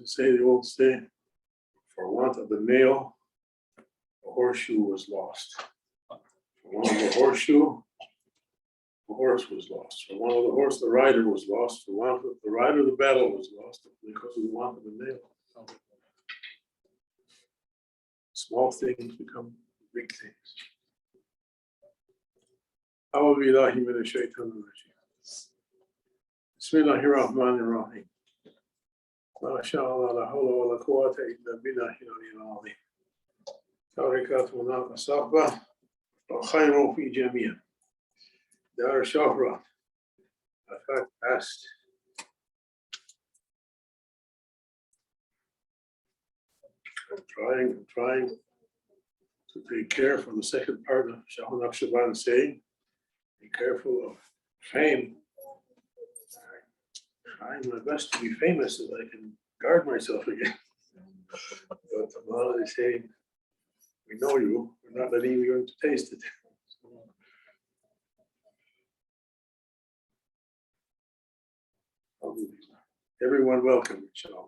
say the old saying, for want of the nail, the horseshoe was lost. For want of the horseshoe, the horse was lost. For want of the horse, the rider was lost. For want of the rider, the battle was lost because of the want of the nail. Small things become big things. أعوذ بالله من الشيطان الرجيم. بسم الله الرحمن الرحيم. ما شاء الله لا حول ولا قوة إلا بالله العلي العظيم. تاركات هناك صحبة والخير في جميع. Dar Shahra, I've got past. I'm trying to take care for the second part of Shaykh Naqshband saying, be careful of fame. I'm trying my best to be famous so that I can guard myself again. But Allah is saying, we know you, we're not letting you to taste it. Everyone welcome, inshallah.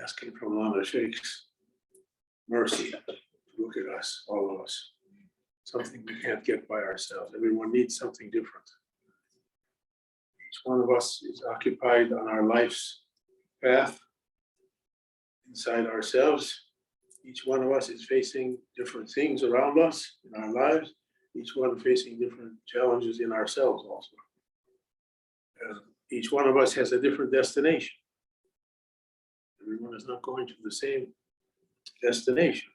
Asking from Allah Shaykh's mercy to look at us, all of us. Something we can't get by ourselves. Everyone needs something different. Each one of us is occupied on our life's path inside ourselves. Each one of us is facing different things around us in our lives. Each one facing different challenges in ourselves also. Each one of us has a different destination. Everyone is not going to the same destination.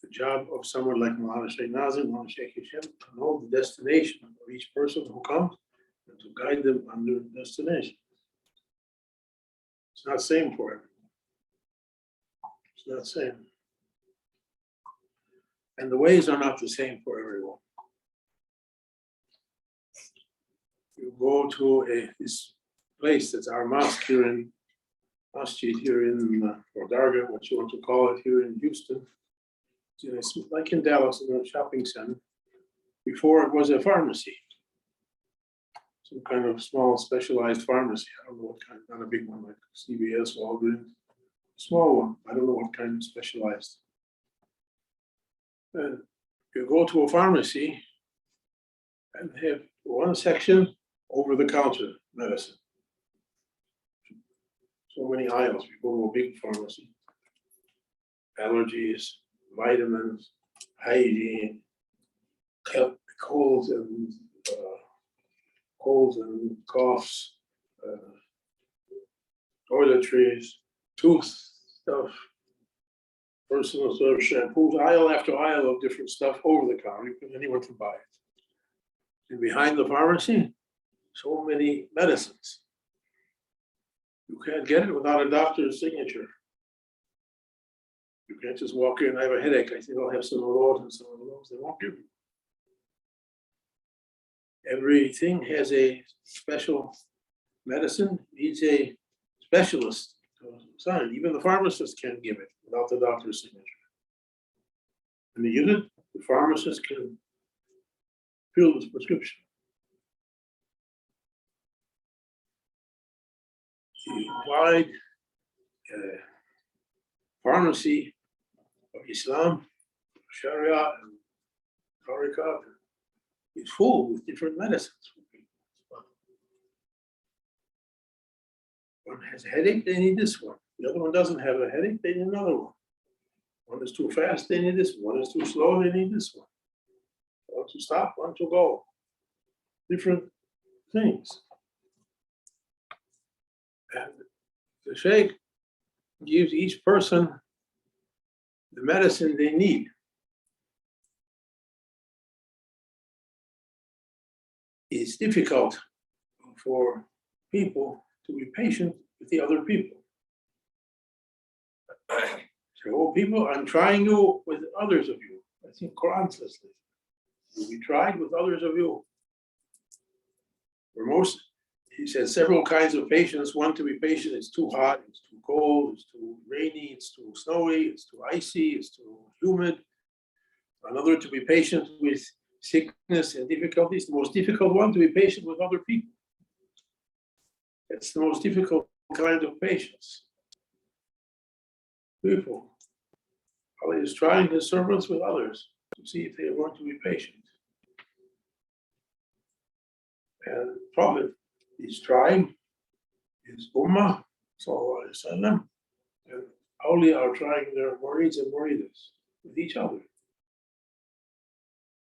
The job of someone like Maulana Shaykh Nazim, Maulana Shaykh Hisham, to know the destination of each person who comes and to guide them on their destination. It's not the same for everyone. It's not the same. And the ways are not the same for everyone. You go to this place that's our mosque here in Masjid here in or Darga, what you want to call it, here in Houston. It's like in Dallas, in a shopping center. Before it was a pharmacy, some kind of small specialized pharmacy. I don't know what kind, not a big one like CVS, Walgreens, small one. I don't know what kind of specialized. You go to a pharmacy and have one section over-the-counter medicine. So many aisles. You go to a big pharmacy. Allergies, vitamins, hygiene, colds and coughs, toiletries, tooth stuff, personal sort of shampoos, aisle after aisle of different stuff over the counter. Anyone can buy it. And behind the pharmacy, so many medicines. You can't get it without a doctor's signature. You can't just walk in, I have a headache, I think I'll have some of those and some of those. They won't give you. Everything has a special medicine, needs a specialist to sign. Even the pharmacist can't give it without the doctor's signature. When you use it, the pharmacist can fill this prescription. The wide pharmacy of Islam, Sharia, and Tariqah is full with different medicines. One has a headache, they need this one. The other one doesn't have a headache, they need another one. One is too fast, they need this one. One is too slow, they need this one. One to stop, one to go. Different things. And the Shaykh gives each person the medicine they need. It's difficult for people to be patient with the other people. So people, I'm trying you with others of you. I think Quran says this. Will be tried with others of you. For most, he says several kinds of patience. One, to be patient, it's too hot, it's too cold, it's too rainy, it's too snowy, it's too icy, it's too humid. Another, to be patient with sickness and difficulties. The most difficult one, to be patient with other people. It's the most difficult kind of patience. People, Allah is trying His servants with others to see if they are going to be patient. And the Prophet is trying his Ummah, Sallallahu Alaihi Wasallam, and awliya are trying their murids and muridas with each other.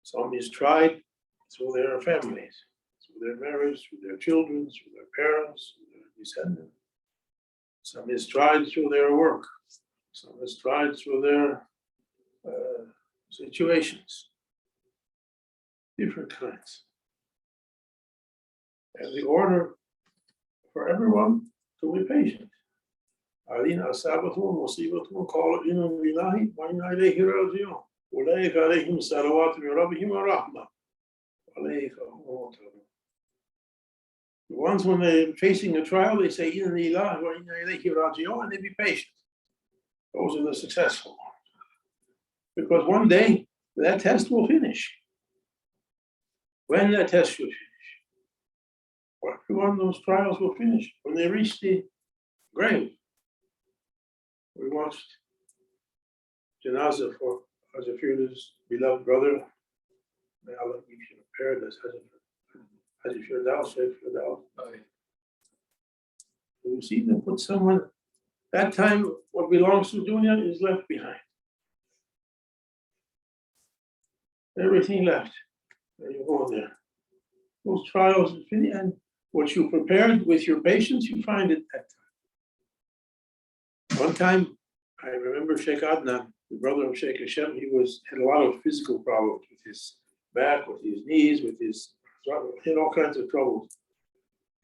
Some is tried through their families, through their marriage, through their children, through their parents, through their descendants. Some is tried through their work. Some is tried through their situations. Different kinds. And the order for everyone to be patient. علينا أصابتهم مصيبة قالوا إنا لله وإنا إليه راجعون أولئك عليهم صلوات من ربهم ورحمة أولئك هم المهتدون. The ones when they're facing a trial, they say إنا لله وإنا إليه راجعون, and they be patient. Those are the successful ones. Because one day that test will finish. When that test will finish, every one of those trials will finish. When they reach the grave. We watched Janazah for Hazifir's beloved brother. May Allah give him paradise, Hazifir Dal, Shaykh Dal. You see them put someone, that time what belongs to dunya is left behind. Everything left. And you go in there. Those trials are finished, and what you prepared with your patience, you find it that time. One time, I remember Shaykh Adnan, the brother of Shaykh Hashem, he had a lot of physical problems with his back, with his knees, he had all kinds of troubles.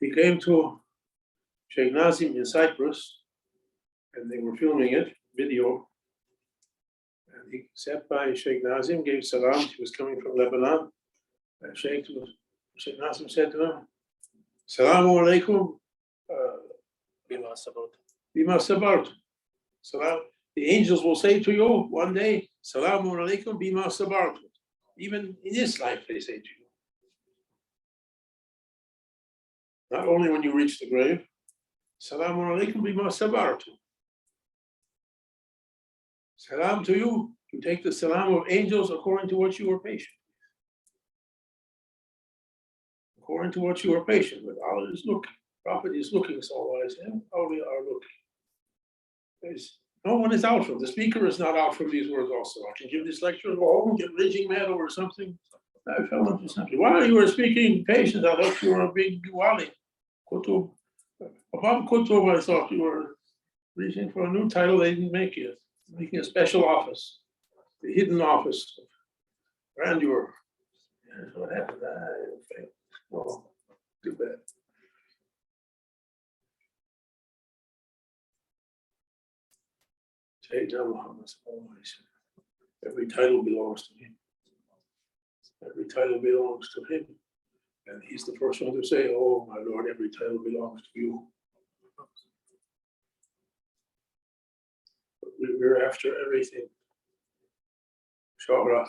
He came to Shaykh Nazim in Cyprus, and they were filming it, video. And he sat by Shaykh Nazim, gave salam. He was coming from Lebanon. And Shaykh Nazim said to him, Salamu alaikum. Bima sabartum. Salam. The angels will say to you one day, Salamu alaikum bima sabartum. Even in this life, they say to you. Not only when you reach the grave, Salamu alaikum bima sabartum. Salam to you. You take the salam of angels according to what you were patient. According to what you are patient with. Allah is looking. Prophet is looking, so I say, awliya are looking. No one is out from. The speaker is not out from these words also. I can give this lecture, go home, get raging mad over something. I fell into something. While you were speaking patience, I thought you were a big wali. Kutub. Above Kutub, I thought you were reaching for a new title they didn't make yet. Making a special office. The hidden office of grandeur. That's what happened. I failed. Well, too bad. Sayyidina Muhammad, every title belongs to him. Every title belongs to him. And he's the first one to say, oh my Lord, every title belongs to you. But we're after everything. Shahrat.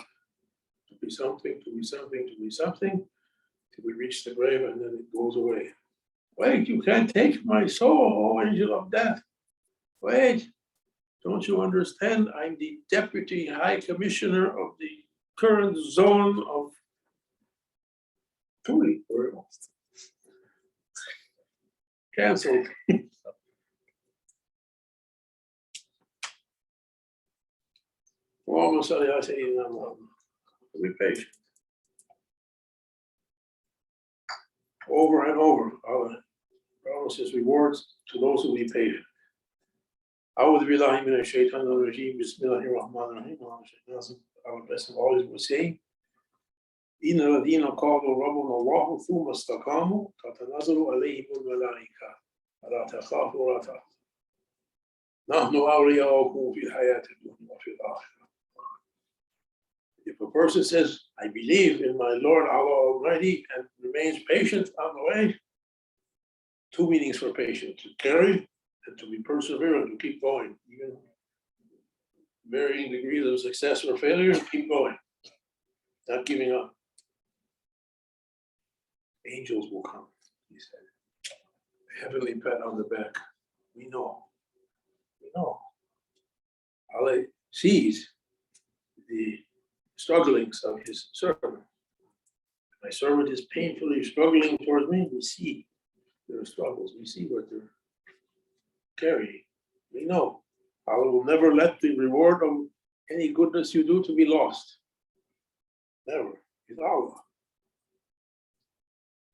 To be something, to be something, to be something. Till we reach the grave and then it goes away. Wait, you can't take my soul, oh angel of death. Wait, don't you understand? I'm the Deputy High Commissioner of the current zone of Tuli. Cancelled. Be patient. Over and over, Allah promises rewards to those who be patient. أعوذ بالله من الشيطان الرجيم بسم الله الرحمن الرحيم. Our blessing always will say, إن الذين قالوا ربنا الله ثم استقاموا تتنزل عليهم الملائكة ألا تخافوا ولا تحزنوا نحن أولياؤكم في الحياة الدنيا وفي الآخرة. If a person says, I believe in my Lord Allah Almighty and remains patient on the way, two meanings for patient: to carry and to be perseverant, to keep going, even varying degrees of success or failure, keep going, not giving up. Angels will come, he said. heavenly pat on the back. We know. We know. Allah sees the strugglings of his servant. My servant is painfully struggling towards me. We see their struggles. We see what they're carrying. We know. Allah will never let the reward of any goodness you do to be lost. Never. It's Allah.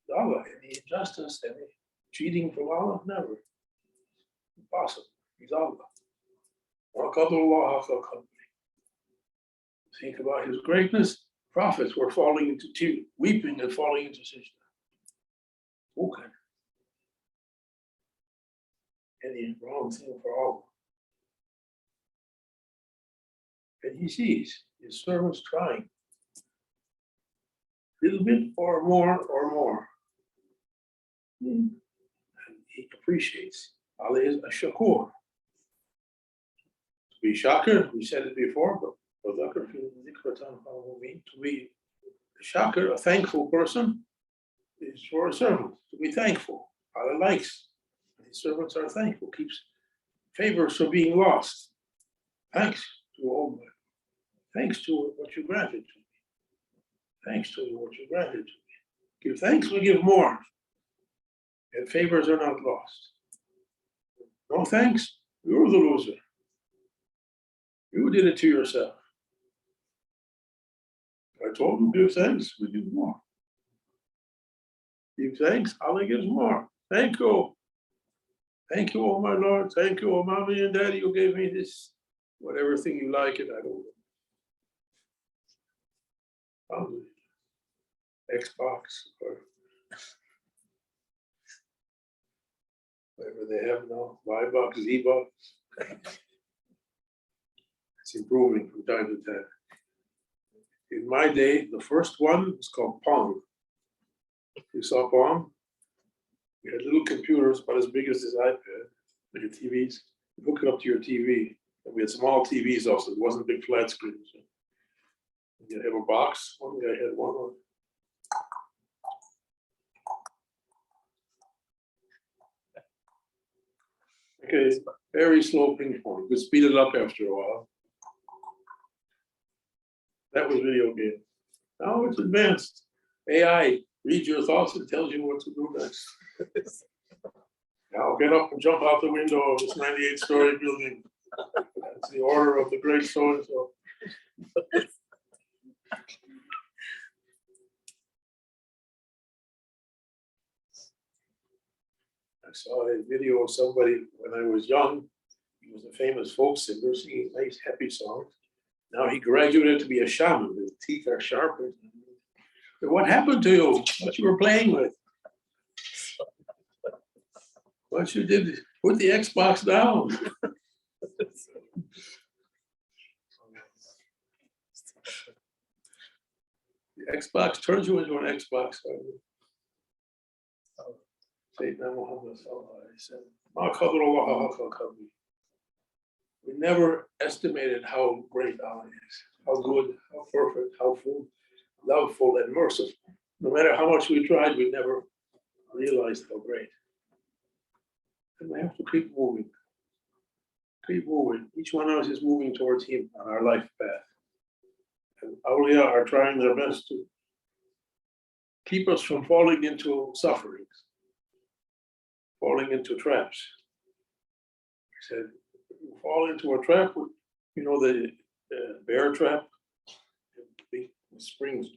It's Allah. Any injustice, any cheating from Allah, never. Impossible. He's Allah. Think about his greatness. Prophets were falling into tears, weeping and falling into sajda. Okay. Any wrong thing for Allah. And he sees his servants trying. A little bit or more. And he appreciates. Allah is a shakur. To be shakir, we said it before, but to be a shakir, a thankful person, is for a servant, to be thankful. Allah likes. His servants are thankful, keeps favors from being lost. Thanks to Almighty. Thanks to what you granted to me. Thanks to what you granted to me. Give thanks, we give more. And favors are not lost. No thanks, you're the loser. You did it to yourself. I told you, give thanks, we give more. Give thanks, Allah gives more. Thank you. Thank you, oh my Lord. Thank you, oh mommy and daddy, you gave me this. Whatever thing you like it, I don't know. Xbox or whatever they have now, Y box, Z box. It's improving from time to time. In my day, the first one was called Pong. You saw Pong? We had little computers about as big as this iPad, like your TVs. You hook it up to your TV. And we had small TVs also. It wasn't big flat screens. So you have a box. One guy had one. Okay, very slow ping pong. You could speed it up after a while. That was video game. Now it's advanced. AI reads your thoughts and tells you what to do next. Now get up and jump out the window of this 98-story building. That's the order of the great so-and-so. I saw a video of somebody when I was young. He was a famous folk singer singing nice, happy songs. Now he graduated to be a shaman. His teeth are sharper. What happened to you? What you were playing with? What you did? Put the Xbox down. The Xbox turns you into an Xbox. Sayyidina Muhammad said, we never estimated how great Allah is, how good, how perfect, how full, loveful, and merciful. No matter how much we tried, we never realized how great. And we have to keep moving. Keep moving. Each one of us is moving towards Him on our life path. And awliya are trying their best to keep us from falling into sufferings, falling into traps. He said, you fall into a trap, you know, the bear trap, the springs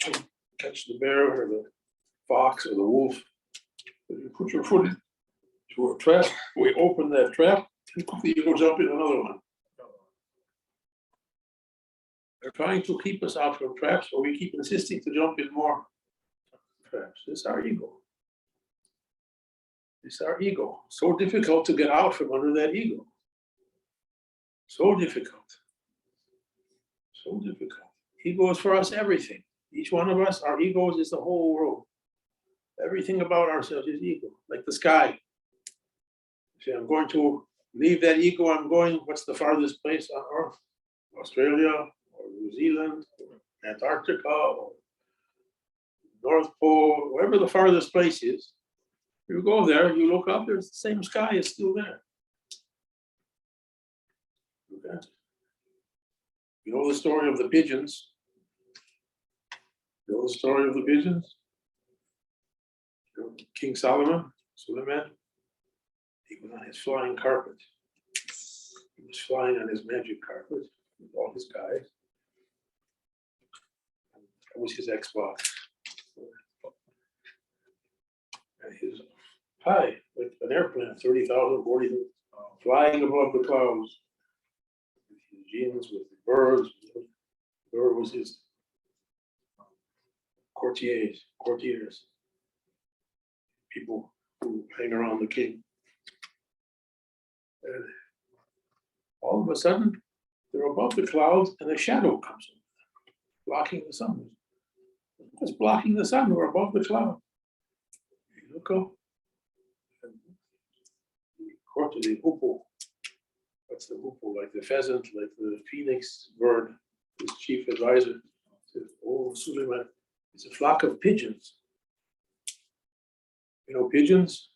catch the bear or the fox or the wolf. If you put your foot into a trap, we open that trap, and quickly you go jump in another one. They're trying to keep us out from traps, but we keep insisting to jump in more traps. It's our ego. It's our ego. So difficult to get out from under that ego. So difficult. So difficult. Ego is for us everything. Each one of us, our egos is the whole world. Everything about ourselves is ego, like the sky. You say, I'm going to leave that ego, I'm going, what's the farthest place on earth? Australia, or New Zealand, or Antarctica, or North Pole, wherever the farthest place is. You go there, you look up, there's the same sky is still there. Okay. You know the story of the pigeons? You know the story of the pigeons? You know, King Solomon, Suleiman, he was on his flying carpet. He was flying on his magic carpet with all his guys. That was his Xbox. And his high, like an airplane, 30,000, 40,000, flying above the clouds. With his jeans, with the birds. The bird was his courtiers, people who hang around the king. And all of a sudden, they're above the clouds and a shadow comes in, blocking the sun. What's blocking the sun? We're above the cloud. You look up, and the court of the hoopoe. What's the hoopoe? Like the pheasant, like the phoenix bird, his chief advisor said, "Oh, Suleiman, it's a flock of pigeons." You know pigeons?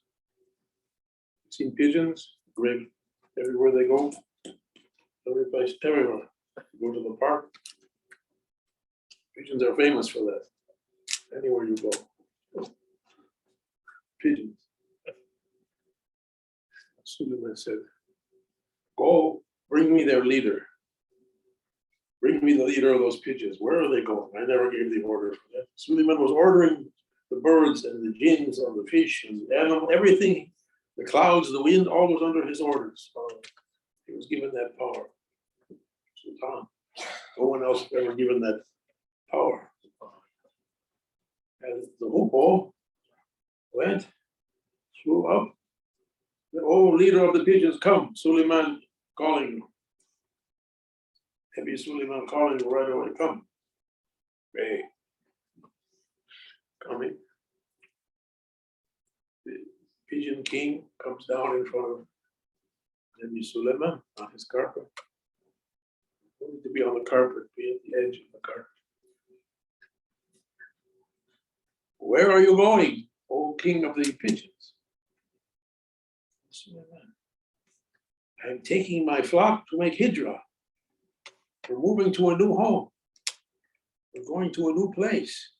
You've seen pigeons? Great. Everywhere they go, every place, everywhere. You go to the park. Pigeons are famous for that. Anywhere you go. Pigeons. Suleiman said, "Go, bring me their leader. Bring me the leader of those pigeons. Where are they going?" I never gave the order for that. Suleiman was ordering the birds and the jinns and the fish and the animal, everything, the clouds, the wind, all was under his orders. He was given that power. Sultan. No one else ever given that power. And the hoopoe went, flew up. The old leader of the pigeons, come, Suleiman calling you. Maybe Suleiman calling you right away, come. Hey, coming. The pigeon king comes down in front of Nabi Suleiman on his carpet. You need to be on the carpet, be at the edge of the carpet. Where are you going, O king of the pigeons? Suleiman, I'm taking my flock to make hijrah. We're moving to a new home. We're going to a new place.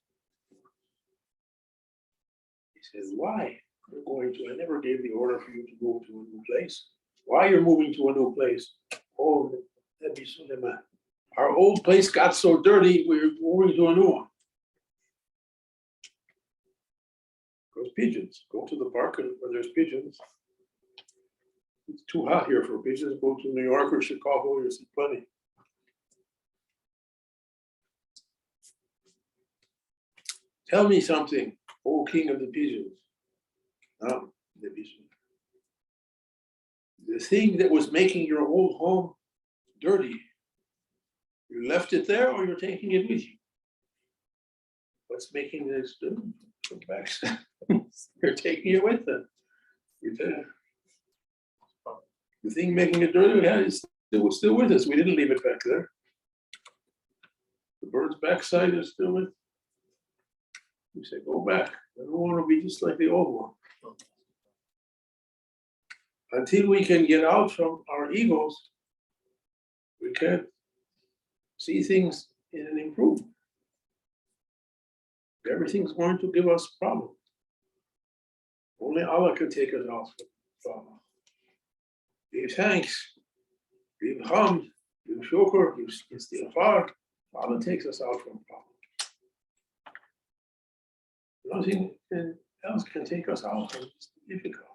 He says, why? We're going to, I never gave the order for you to go to a new place. Why you're moving to a new place? Oh, Nabi Suleiman, our old place got so dirty, we're moving to a new one. Because pigeons, go to the park where there's pigeons. It's too hot here for pigeons. Go to New York or Chicago, you'll see plenty. Tell me something, O king of the pigeons. Now, the thing that was making your old home dirty, you left it there or you're taking it with you? What's making this dirty? Go back. You're taking it with them. The thing making it dirty, yeah, is still with us. We didn't leave it back there. The bird's backside is still with. We say, go back. I don't want to be just like the old one. Until we can get out from our egos, we can't see things in an improvement. Everything's going to give us problems. Only Allah can take us out from problems. Give thanks, give hamd, give shukr, give istighfar. Allah takes us out from problems. Nothing else can take us out from difficult.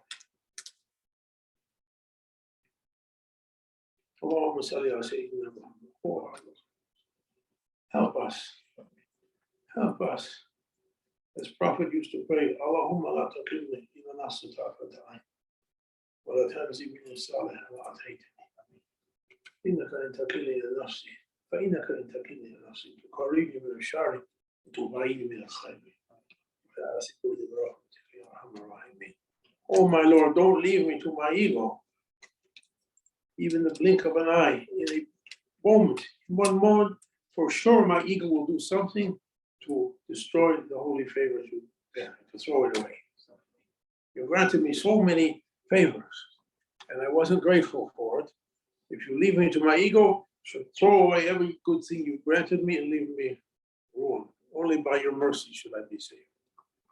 Help us. Help us. As Prophet used to pray, Allahumma la taqilni ila nafsi tarfata ayn wa la tanzibni salihan wa ataytani. Innaka in taqilni ila nafsi, fa innaka in taqilni ila nafsi, tuqarribni min al-shari, tubayini min al-khayri. Oh my Lord, don't leave me to my ego. Even the blink of an eye, in a moment, in one moment, for sure my ego will do something to destroy the holy favor, to throw it away. You granted me so many favors, and I wasn't grateful for it. If you leave me to my ego, I should throw away every good thing you granted me and leave me ruined. Only by your mercy should I be saved.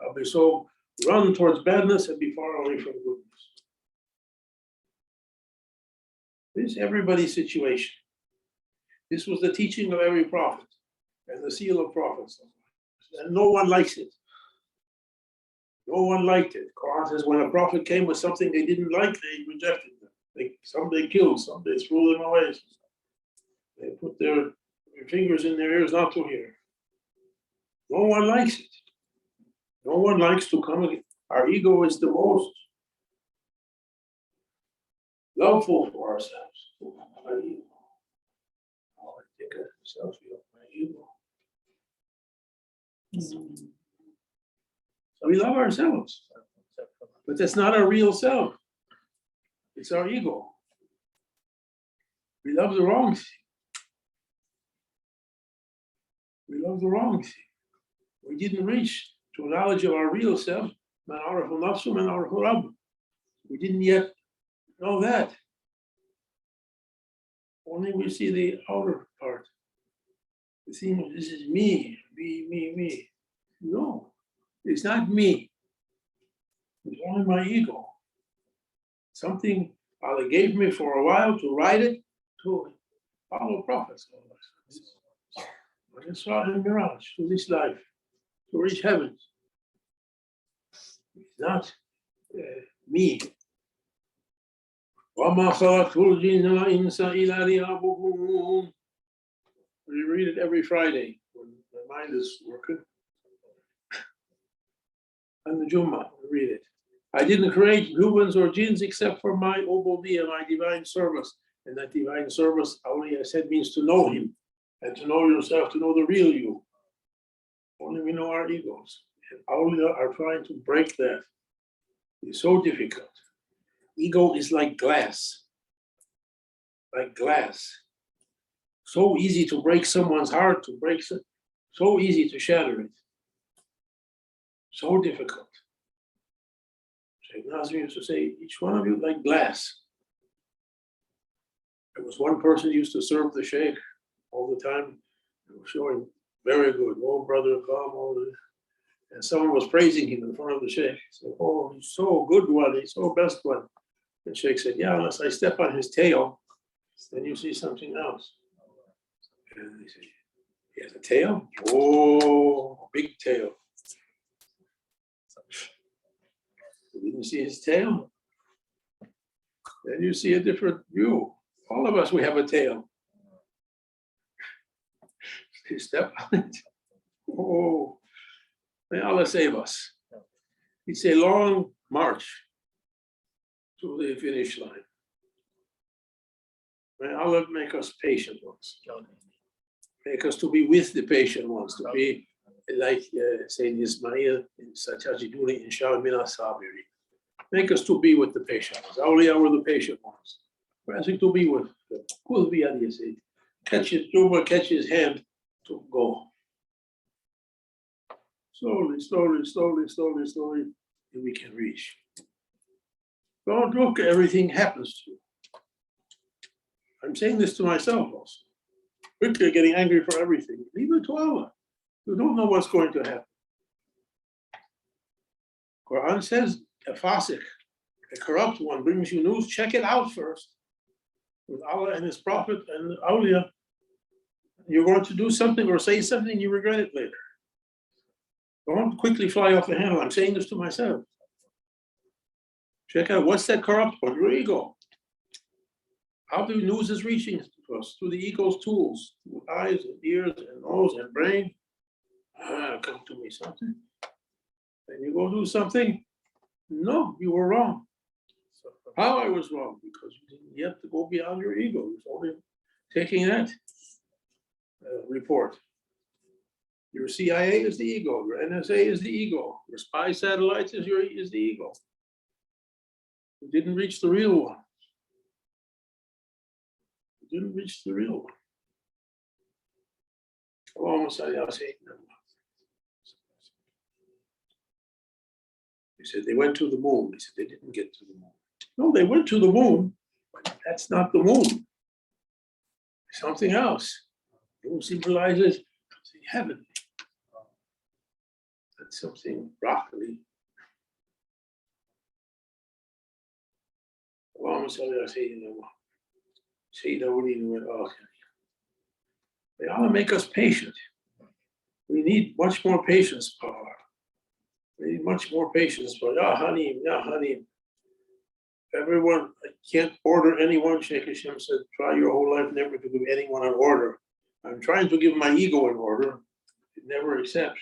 I'll be so run towards badness and be far away from goodness. This is everybody's situation. This was the teaching of every prophet and the seal of prophets. And no one likes it. No one liked it. Quran says when a prophet came with something they didn't like, they rejected them. Some they killed, some they threw them away. They put their fingers in their ears not to hear. No one likes it. No one likes to come again. Our ego is the most loveful for ourselves. My ego. Oh, I take a selfie of my ego. So we love ourselves, but that's not our real self. It's our ego. We love the wrong thing. We love the wrong thing. We didn't reach to a knowledge of our real self. We didn't yet know that. Only we see the outer part. The thing, this is me, me. No, it's not me. It's only my ego. Something Allah gave me for a while to ride it, to follow prophets. I saw in mirage to this life, to reach heaven. It's not me. We read it every Friday when my mind is working. And the Jummah, we read it. I didn't create humans or jinns except for my ubudiyya, my divine service. And that divine service, awliya said, means to know him and to know yourself, to know the real you. Only we know our egos. And awliya are trying to break that. It's so difficult. Ego is like glass. Like glass. So easy to break someone's heart, so easy to shatter it. So difficult. Shaykh Nazim used to say, each one of you like glass. There was one person who used to serve the Shaykh all the time. They were showing very good. Oh, brother, come, all this. And someone was praising him in front of the Shaykh. He said, oh, he's so good one, he's so best one. And Shaykh said, yeah, unless I step on his tail, then you see something else. And he said, he has a tail? Oh, big tail. You didn't see his tail? Then you see a different view. All of us, we have a tail. You step on it. Oh, may Allah save us. It's a long march to the finish line. May Allah make us patient ones. Make us to be with the patient ones, to be like Sayyid Ismail in Satajiduni, inshallah min as-sabiri. Make us to be with the patient ones. Awliya were the patient ones. We're asking to be with them. Catch his Juba, catch his hand to go. Slowly, we can reach. Don't look, everything happens to you. I'm saying this to myself also. Quickly getting angry for everything. Leave it to Allah. You don't know what's going to happen. Quran says, a fasik, a corrupt one, brings you news, check it out first. With Allah and His Prophet and awliya, you're going to do something or say something, you regret it later. Don't quickly fly off the handle. I'm saying this to myself. Check out, what's that corrupt one? Your ego. How the news is reaching to us? Through the ego's tools, through eyes and ears and nose and brain. Come to me something. Then you go do something. No, you were wrong. How I was wrong? Because you didn't yet to go beyond your ego. It was only taking that report. Your CIA is the ego. Your NSA is the ego. Your spy satellites is the ego. You didn't reach the real one. You didn't reach the real one. Allahumma salli ala Sayyidina Muhammad. He said, they went to the moon. He said, they didn't get to the moon. No, they went to the moon, but that's not the moon. Something else. The moon symbolizes something heavenly. That's something broccoli. They ought to make us patient. We need much more patience, power. We need much more patience. But Ya Halim, Ya Halim. Everyone, I can't order anyone. Shaykh Hashem said, try your whole life never to give anyone an order. I'm trying to give my ego an order. It never accepts.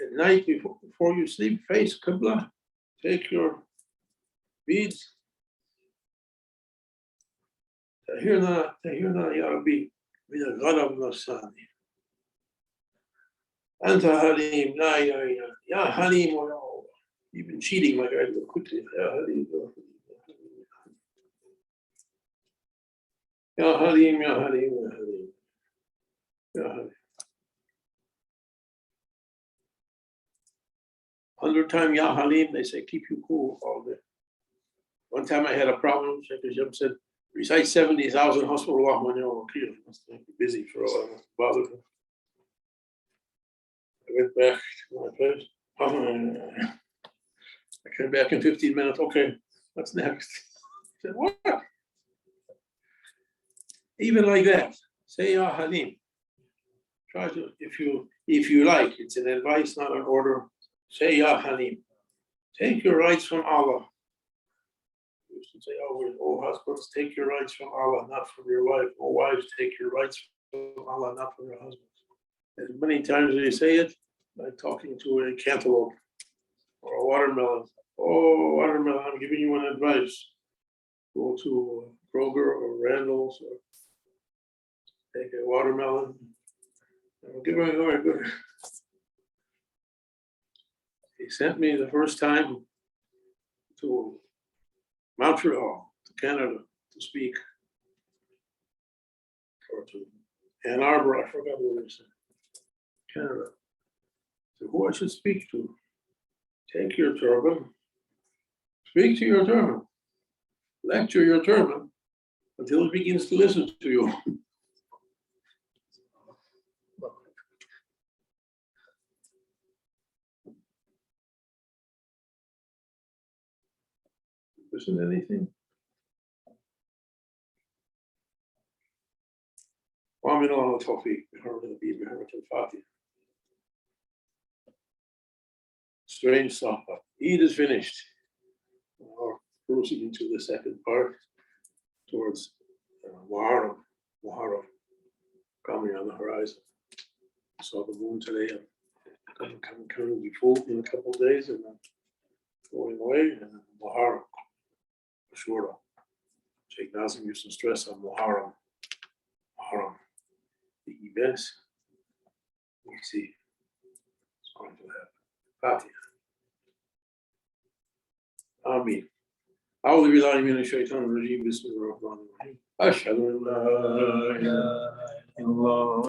At night, before you sleep, face Qibla. Take your beads. Tahirna, Ya Rabbi, min al-ghadab nafsani. Anta Halim, Ya Halim, you've been cheating like I do quickly. Ya Halim, Ya Halim, Ya Halim, Ya Halim, Ya Halim. 100 times Ya Halim, they say, keep you cool all day. One time I had a problem, Shaykh Hashem said, recite 70,000 Hasbunallah wa ni'mal wakeel. I must be busy for a while, I must bother him. I went back to my place. I came back in 15 minutes. Okay, what's next? I said, what? Even like that, say Ya Halim. Try to, if you like, it's an advice, not an order. Say Ya Halim. Take your rights from Allah. We used to say, oh husbands, take your rights from Allah, not from your wife. Oh wives, take your rights from Allah, not from your husbands. As many times as they say it, like talking to a cantaloupe or a watermelon. Oh, watermelon, I'm giving you an advice. Go to Kroger or Randall's or take a watermelon. And give it away good. He sent me the first time to Montreal, to Canada, to speak, or to Ann Arbor, I forgot what he said. Canada. So who I should speak to? Take your turban, speak to your turban, lecture your turban until it begins to listen to you. Listen to anything? وَمِنَ اللَّهِ التَّوْفِيقِ بِحُرْمَةِ النَّبِيِّ بِحُرْمَةِ الْفَاتِحَةِ. Strange suhba. Eid is finished. We're proceeding to the second part towards Muharram coming on the horizon. I saw the moon today. I'm coming to be full in a couple of days and then going away. And then Muharram, for sure. Sheikh Nazim used to stress on Muharram, the events we see. It's going to happen. Fatiha. آمين. أعوذ بالله من الشيطان الرجيم. بسم الله الرحمن الرحيم. أشهد أن لا إله إلا الله